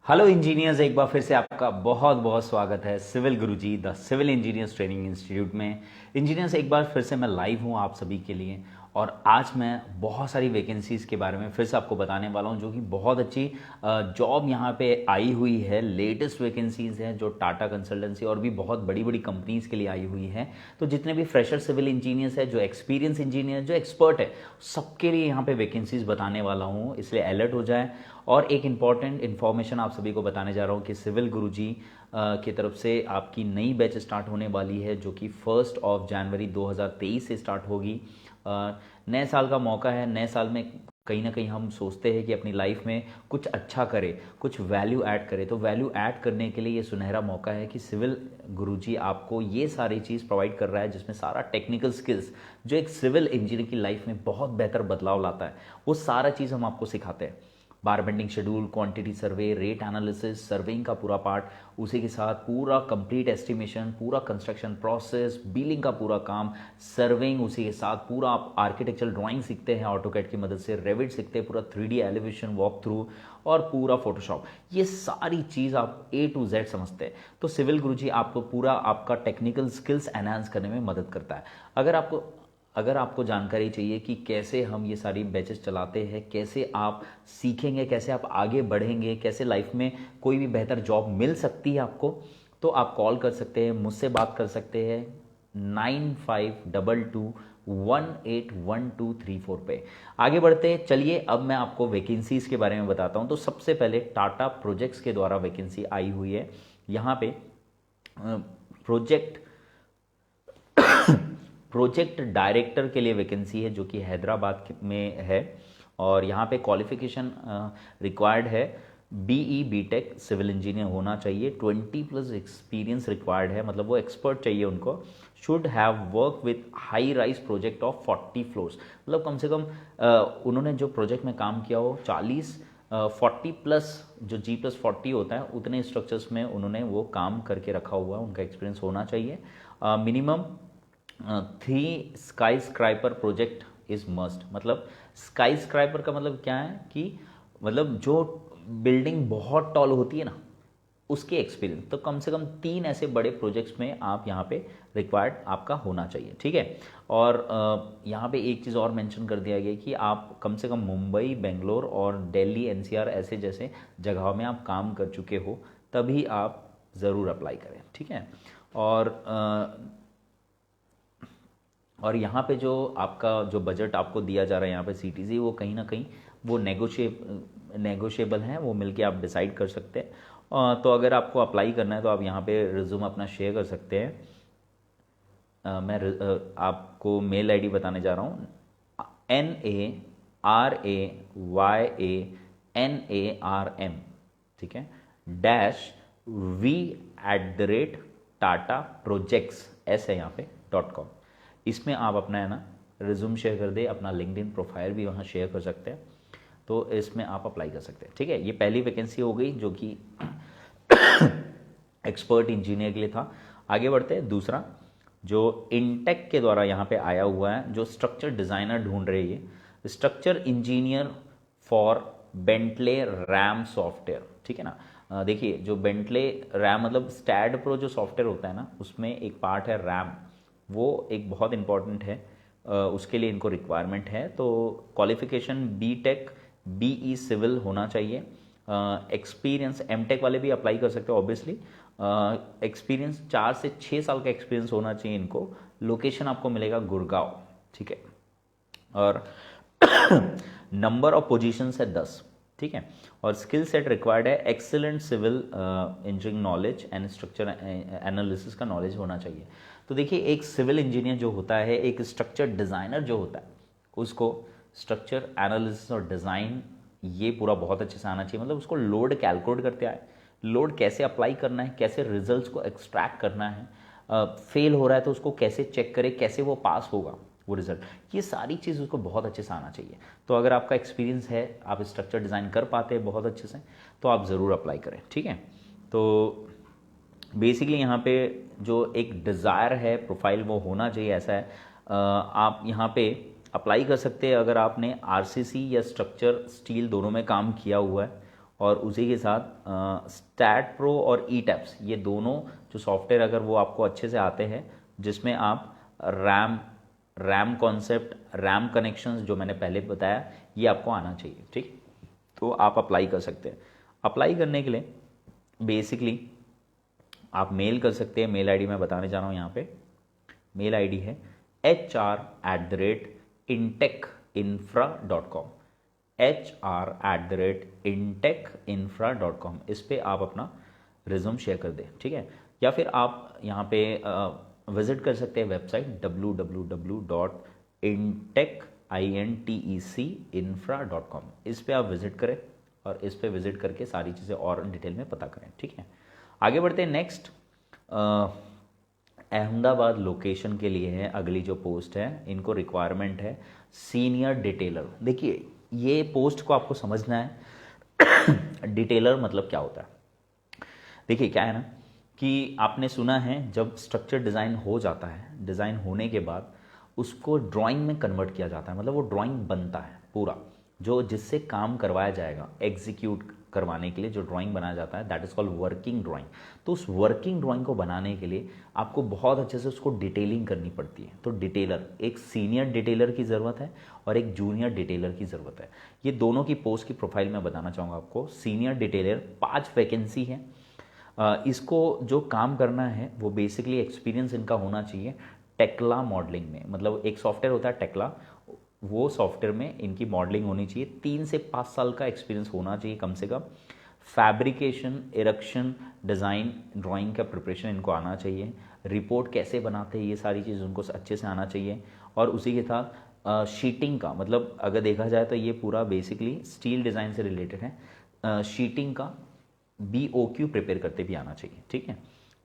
Hello engineers, एक बार फिर से आपका बहुत बहुत स्वागत है civil Guruji the civil engineers training institute में। इंजीनियर्स, एक बार फिर से मैं लाइव हूँ आप सभी के लिए और आज मैं बहुत सारी वैकेंसीज़ के बारे में फिर से आपको बताने वाला हूँ जो कि बहुत अच्छी जॉब यहाँ पे आई हुई है। लेटेस्ट वैकेंसीज़ हैं जो टाटा कंसल्टेंसी और भी बहुत बड़ी बड़ी कंपनीज़ के लिए आई हुई हैं। तो जितने भी फ्रेशर सिविल इंजीनियर्स हैं, जो एक्सपीरियंस इंजीनियर, जो एक्सपर्ट है, सबके लिए यहाँ पे वैकेंसीज़ बताने वाला हूँ, इसलिए अलर्ट हो जाए। और एक इम्पॉर्टेंट इन्फॉर्मेशन आप सभी को बताने जा रहा हूँ कि सिविल गुरुजी की तरफ से आपकी नई बैच स्टार्ट होने वाली है जो कि 1 जनवरी 2023 से स्टार्ट होगी। नए साल का मौका है। नए साल में कहीं ना कहीं हम सोचते हैं कि अपनी लाइफ में कुछ अच्छा करें, कुछ वैल्यू ऐड करें। तो वैल्यू ऐड करने के लिए ये सुनहरा मौका है कि सिविल गुरुजी आपको ये सारी चीज़ प्रोवाइड कर रहा है, जिसमें सारा टेक्निकल स्किल्स जो एक सिविल इंजीनियर की लाइफ में बहुत बेहतर बदलाव लाता है, वो सारा चीज़ हम आपको सिखाते हैं। बार bending schedule, quantity survey, rate analysis, surveying का पूरा पार्ट, उसी के साथ पूरा कंप्लीट एस्टिमेशन, पूरा कंस्ट्रक्शन प्रोसेस, बिलिंग का पूरा काम, सर्वेइंग, उसी के साथ पूरा आप आर्किटेक्चरल ड्राइंग सीखते हैं ऑटोकैड की मदद से, रेविट सीखते हैं, पूरा 3D एलिवेशन वॉक थ्रू और पूरा फोटोशॉप। ये सारी चीज़ आप A to Z समझते हैं। तो सिविल गुरुजी आपको पूरा आपका टेक्निकल स्किल्स एनहांस करने में मदद करता है। अगर आपको जानकारी चाहिए कि कैसे हम ये सारी बैचेस चलाते हैं, कैसे आप सीखेंगे, कैसे आप आगे बढ़ेंगे, कैसे लाइफ में कोई भी बेहतर जॉब मिल सकती है आपको, तो आप कॉल कर सकते हैं, मुझसे बात कर सकते हैं 9522181234 पे। आगे बढ़ते हैं, चलिए अब मैं आपको वैकेंसीज़ के बारे में बताता हूँ। तो सबसे पहले टाटा प्रोजेक्ट्स के द्वारा वैकेंसी आई हुई है। यहाँ पे प्रोजेक्ट प्रोजेक्ट डायरेक्टर के लिए वैकेंसी है जो कि हैदराबाद में है। और यहाँ पे क्वालिफिकेशन रिक्वायर्ड है बीई बीटेक सिविल इंजीनियर होना चाहिए। 20+ एक्सपीरियंस रिक्वायर्ड है, मतलब वो एक्सपर्ट चाहिए उनको। Should have work with high rise project of 40 floors, मतलब कम से कम उन्होंने जो प्रोजेक्ट में काम किया हो 40+ जो G+40 होता है उतने स्ट्रक्चर्स में उन्होंने वो काम करके रखा हुआ है, उनका एक्सपीरियंस होना चाहिए। Minimum 3 skyscraper project is must. मतलब स्काई स्क्राइपर का मतलब क्या है कि मतलब जो बिल्डिंग बहुत टॉल होती है ना, उसके एक्सपीरियंस। तो कम से कम 3 ऐसे बड़े प्रोजेक्ट्स में आप यहाँ पे रिक्वायर्ड आपका होना चाहिए, ठीक है। और यहाँ पे एक चीज़ और मेंशन कर दिया गया कि आप कम से कम मुंबई, बेंगलोर और दिल्ली NCR ऐसे जैसे जगहों में आप काम कर चुके हो, तभी आप ज़रूर अप्लाई करें, ठीक है। और यहाँ पे जो आपका जो बजट आपको दिया जा रहा है यहाँ पे CTC, वो कहीं ना कहीं वो नेगोशिएबल है, वो मिलके आप डिसाइड कर सकते हैं। तो अगर आपको अप्लाई करना है तो आप यहाँ पे रिज्यूम अपना शेयर कर सकते हैं। आपको मेल ID बताने जा रहा हूँ, NARAYANARM, ठीक है, _V@Tata Projects ऐसे यहाँ पे .com। इसमें आप अपना है ना रिज्यूम शेयर कर दे, अपना लिंक्डइन प्रोफाइल भी वहाँ शेयर कर सकते हैं। तो इसमें आप अप्लाई कर सकते हैं, ठीक है। ये पहली वैकेंसी हो गई जो कि एक्सपर्ट इंजीनियर के लिए था। आगे बढ़ते हैं, दूसरा जो इंटेक के द्वारा यहाँ पे आया हुआ है, जो स्ट्रक्चर डिज़ाइनर ढूंढ रहे हैं, structure engineer for Bentley RAM software, ठीक है ना। देखिए, जो बेंटले रैम मतलब स्टैड प्रो जो सॉफ्टवेयर होता है ना, उसमें एक पार्ट है रैम, वो एक बहुत इंपॉर्टेंट है। उसके लिए इनको रिक्वायरमेंट है। तो क्वालिफिकेशन बीटेक BE सिविल होना चाहिए। एक्सपीरियंस एमटेक वाले भी अप्लाई कर सकते हो ऑब्वियसली। एक्सपीरियंस 4 से 6 साल का एक्सपीरियंस होना चाहिए इनको। लोकेशन आपको मिलेगा गुड़गांव, ठीक है। और नंबर ऑफ पोजीशंस है 10, ठीक है। और स्किल सेट रिक्वायर्ड है excellent civil engineering knowledge and structure analysis का नॉलेज होना चाहिए। तो देखिए, एक सिविल इंजीनियर जो होता है, एक स्ट्रक्चर डिज़ाइनर जो होता है, उसको स्ट्रक्चर एनालिसिस और डिज़ाइन ये पूरा बहुत अच्छे से आना चाहिए। मतलब उसको लोड कैलकुलेट करते आए, लोड कैसे अप्लाई करना है, कैसे रिजल्ट्स को एक्सट्रैक्ट करना है, फेल हो रहा है तो उसको कैसे चेक करें, कैसे वो पास होगा वो रिजल्ट, ये सारी चीज़ उसको बहुत अच्छे से आना चाहिए। तो अगर आपका एक्सपीरियंस है, आप स्ट्रक्चर डिज़ाइन कर पाते हैं बहुत अच्छे से, तो आप ज़रूर अप्लाई करें, ठीक है। तो बेसिकली यहाँ पे जो एक डिज़ायर है प्रोफाइल वो होना चाहिए, ऐसा है। आप यहाँ पे अप्लाई कर सकते हैं अगर आपने RCC या स्ट्रक्चर स्टील दोनों में काम किया हुआ है और उसी के साथ स्टैट प्रो और ई टैप्स, ये दोनों जो सॉफ्टवेयर अगर वो आपको अच्छे से आते हैं, जिसमें आप रैम कॉन्सेप्ट, रैम कनेक्शंस जो मैंने पहले बताया, ये आपको आना चाहिए, ठीक। तो आप अप्लाई कर सकते हैं। अप्लाई करने के लिए बेसिकली आप मेल कर सकते हैं। मेल आईडी मैं बताने जा रहा हूँ यहाँ पे। मेल आईडी है hr@intechinfra.com, hr@intechinfra.com। इस पर आप अपना रिज्यूम शेयर कर दें, ठीक है। या फिर आप यहाँ पे विजिट कर सकते हैं वेबसाइट www.intecinfra.com। इस पर आप विजिट करें और इस पर विजिट करके सारी चीज़ें और डिटेल में पता करें, ठीक है। आगे बढ़ते हैं। नेक्स्ट अहमदाबाद लोकेशन के लिए है अगली जो पोस्ट है। इनको रिक्वायरमेंट है सीनियर डिटेलर। देखिए ये पोस्ट को आपको समझना है डिटेलर मतलब क्या होता है। देखिए क्या है ना कि आपने सुना है जब स्ट्रक्चर डिज़ाइन हो जाता है, डिज़ाइन होने के बाद उसको ड्राइंग में कन्वर्ट किया जाता है, मतलब वो ड्राइंग बनता है पूरा, जो जिससे काम करवाया जाएगा एग्जीक्यूट करवाने के लिए जो ड्राइंग बनाया जाता है, that is called working drawing. तो उस वर्किंग ड्राइंग को बनाने के लिए आपको बहुत अच्छे से उसको डिटेलिंग करनी पड़ती है। तो डिटेलर, एक सीनियर डिटेलर की ज़रूरत है और एक जूनियर डिटेलर की ज़रूरत है। ये दोनों की पोस्ट की प्रोफाइल मैं बताना चाहूँगा आपको। सीनियर डिटेलर 5 वैकेंसी है। इसको जो काम करना है वो बेसिकली एक्सपीरियंस इनका होना चाहिए टेक्ला मॉडलिंग में। मतलब एक सॉफ्टवेयर होता है टेक्ला, वो सॉफ्टवेयर में इनकी मॉडलिंग होनी चाहिए। 3 से 5 साल का एक्सपीरियंस होना चाहिए कम से कम। फैब्रिकेशन, इरेक्शन, डिज़ाइन, ड्राइंग का प्रिपरेशन इनको आना चाहिए। रिपोर्ट कैसे बनाते हैं ये सारी चीज़ उनको अच्छे से आना चाहिए। और उसी के साथ शीटिंग का, मतलब अगर देखा जाए तो ये पूरा बेसिकली स्टील डिज़ाइन से रिलेटेड है। शीटिंग का BOQ प्रिपेयर करते भी आना चाहिए, ठीक है।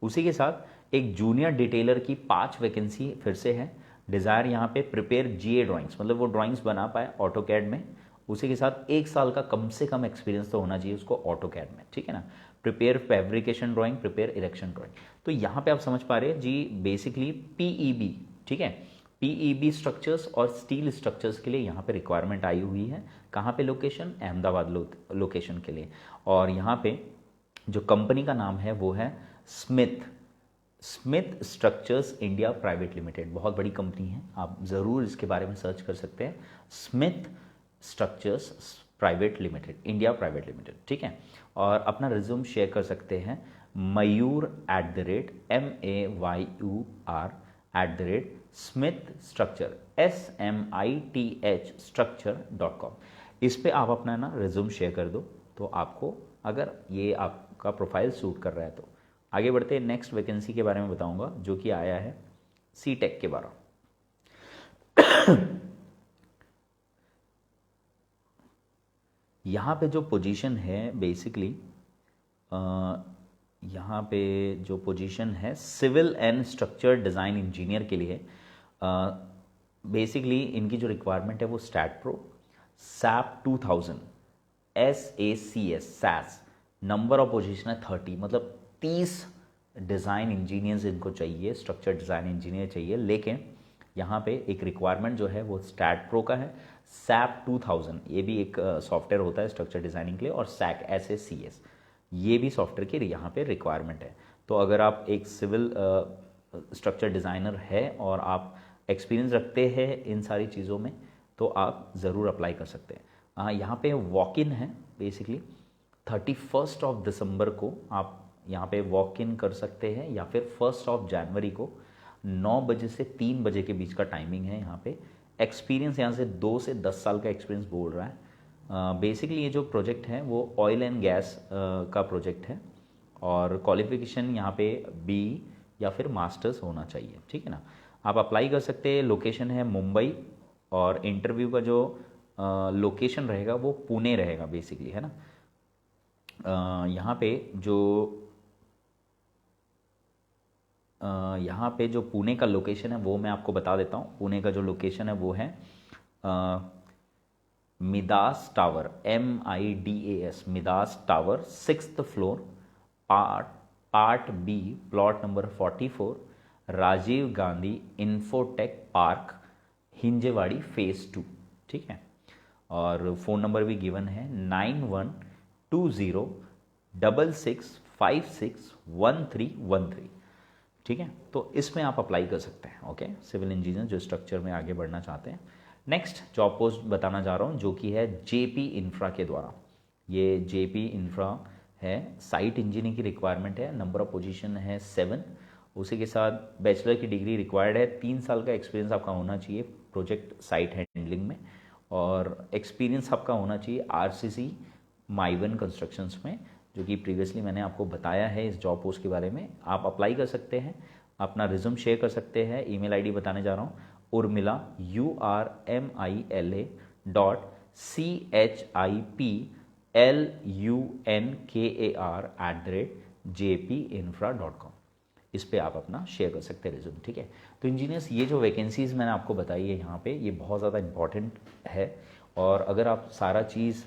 उसी के साथ एक जूनियर डिटेलर की 5 वैकेंसी फिर से है। डिज़ायर यहाँ पे प्रिपेयर GA ड्राइंग्स, मतलब वो ड्राइंग्स बना पाए ऑटोकैड में। उसी के साथ 1 साल का कम से कम एक्सपीरियंस तो होना चाहिए उसको ऑटोकैड में, ठीक है ना। Prepare fabrication drawing, prepare erection drawing. तो यहाँ पे आप समझ पा रहे हैं जी, बेसिकली PEB, ठीक है। PEB स्ट्रक्चर्स और स्टील स्ट्रक्चर्स के लिए यहाँ पे रिक्वायरमेंट आई हुई है। कहाँ पे लोकेशन? अहमदाबाद लोकेशन के लिए। और यहाँ पे जो कंपनी का नाम है वो है Smith structures India private limited. बहुत बड़ी कंपनी है, आप ज़रूर इसके बारे में सर्च कर सकते हैं। Smith structures private limited, India private limited, ठीक है। और अपना रिज्यूम शेयर कर सकते हैं mayur@MAYUR@smith structure SMITH structure.com। इस पे आप अपना ना रिज्यूम शेयर कर दो, तो आपको अगर ये आपका प्रोफाइल सूट कर रहा है तो। आगे बढ़ते हैं। नेक्स्ट वैकेंसी के बारे में बताऊंगा जो कि आया है CTech के बारे में। यहाँ पे जो पोजीशन है बेसिकली, यहाँ पे जो पोजीशन है civil and structure design engineer के लिए। बेसिकली इनकी जो रिक्वायरमेंट है वो STAAD pro, SAP 2000, SAS, number of position है 30, मतलब 30 डिज़ाइन इंजीनियर्स इनको चाहिए, स्ट्रक्चर डिज़ाइन इंजीनियर चाहिए। लेकिन यहाँ पे एक रिक्वायरमेंट जो है वो स्टैट प्रो का है, SAP 2000 ये भी एक सॉफ्टवेयर होता है स्ट्रक्चर डिज़ाइनिंग के लिए, और SAS ये भी सॉफ्टवेयर की यहाँ पे रिक्वायरमेंट है। तो अगर आप एक सिविल स्ट्रक्चर डिज़ाइनर है और आप एक्सपीरियंस रखते हैं इन सारी चीज़ों में, तो आप ज़रूर अप्लाई कर सकते हैं। यहाँ पे वॉक इन है बेसिकली। 31 दिसंबर को आप यहाँ पे वॉक इन कर सकते हैं, या फिर 1 जनवरी को 9 बजे से 3 बजे के बीच का टाइमिंग है। यहाँ पे एक्सपीरियंस यहाँ से 2 से 10 साल का एक्सपीरियंस बोल रहा है। बेसिकली ये जो प्रोजेक्ट है वो ऑयल एंड गैस का प्रोजेक्ट है, और क्वालिफिकेशन यहाँ पे BE या फिर मास्टर्स होना चाहिए, ठीक है ना। आप अप्लाई कर सकते हैं। लोकेशन है मुंबई, और इंटरव्यू का जो लोकेशन रहेगा वो पुणे रहेगा बेसिकली, है ना। यहाँ पे जो पुणे का लोकेशन है वो मैं आपको बता देता हूँ। पुणे का जो लोकेशन है वो है Midas tower, MIDAS, Midas tower, 6th floor, part B, plot number 44, Rajiv Gandhi infotech park, Hinjewadi phase 2, ठीक है। और फ़ोन नंबर भी गिवन है 9124 2066561313। ठीक है, तो इसमें आप अप्लाई कर सकते हैं। ओके, सिविल इंजीनियर जो स्ट्रक्चर में आगे बढ़ना चाहते हैं। नेक्स्ट जॉब पोस्ट बताना चाह रहा हूँ जो कि है जेपी इंफ्रा के द्वारा। ये जेपी इंफ्रा है, साइट इंजीनियर की रिक्वायरमेंट है, नंबर ऑफ पोजीशन है 7। उसी के साथ बैचलर की डिग्री रिक्वायर्ड है, 3 साल का एक्सपीरियंस आपका होना चाहिए प्रोजेक्ट साइट हैंडलिंग में, और एक्सपीरियंस आपका होना चाहिए आरसीसी माइवन कंस्ट्रक्शंस में, जो कि प्रीवियसली मैंने आपको बताया है इस जॉब पोस्ट के बारे में। आप अप्लाई कर सकते हैं, अपना रिज्यूम शेयर कर सकते हैं। ईमेल आईडी बताने जा रहा हूँ, उर्मिला urmila.chiplunkar@jpinfra.com। इस पे आप अपना शेयर कर सकते हैं रिज्यूम। ठीक है, तो इंजीनियर्स ये जो वैकेंसीज मैंने आपको बताई है यहाँ पे, ये बहुत ज़्यादा इंपॉर्टेंट है। और अगर आप सारा चीज़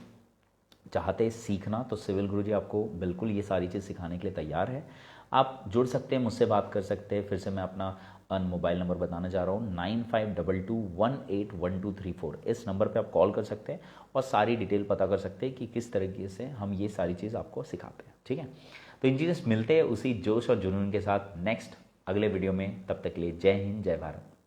चाहते हैं सीखना, तो सिविल गुरुजी आपको बिल्कुल ये सारी चीज़ सिखाने के लिए तैयार है। आप जुड़ सकते हैं, मुझसे बात कर सकते हैं। फिर से मैं अपना मोबाइल नंबर बताना चाह रहा हूँ, 9522181234। इस नंबर पे आप कॉल कर सकते हैं और सारी डिटेल पता कर सकते हैं कि किस तरीके से हम ये सारी चीज़ आपको सिखाते हैं। ठीक है, तो इंजीनियर्स मिलते हैं उसी जोश और जुनून के साथ नेक्स्ट अगले वीडियो में। तब तक के लिए जय हिंद, जय भारत।